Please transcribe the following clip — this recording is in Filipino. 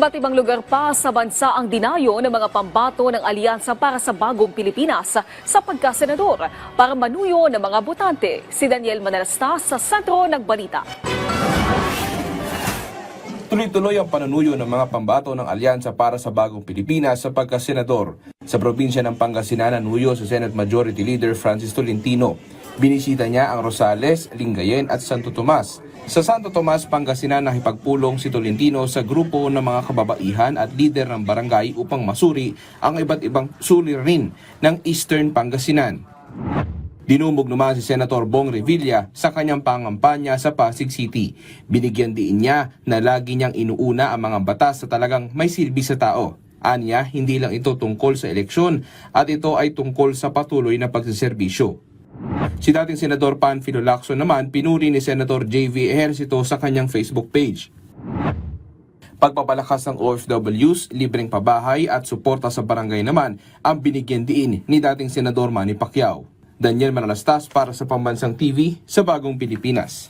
Iba't ibang lugar pa sa bansa ang dinayo ng mga pambato ng Alyansa para sa Bagong Pilipinas sa pagkasenador para manuyo ng mga botante. Si Daniel Manalastas sa sentro ng balita. Tuloy-tuloy ang panunuyo ng mga pambato ng Alyansa para sa Bagong Pilipinas sa pagkasenador. Sa probinsya ng Pangasinan, nanuyo sa Senate Majority Leader Francis Tolentino. Binisita niya ang Rosales, Lingayen at Santo Tomas. Sa Santo Tomas, Pangasinan, nakipagpulong si Tolentino sa grupo ng mga kababaihan at lider ng barangay upang masuri ang iba't ibang suliranin ng Eastern Pangasinan. Dinumog naman si Senator Bong Revilla sa kanyang pangampanya sa Pasig City. Binigyan din niya na lagi niyang inuuna ang mga batas na talagang may silbi sa tao. Anya, hindi lang ito tungkol sa eleksyon at ito ay tungkol sa patuloy na pagsiserbisyo. Si dating Senador Panfilo Lacson naman pinuri ni Senator J.V. Ejercito sa kanyang Facebook page. Pagpapalakas ng OFWs, libreng pabahay at suporta sa barangay naman ang binigyan diin ni dating Senador Manny Pacquiao. Daniel Manalastas para sa Pambansang TV sa Bagong Pilipinas.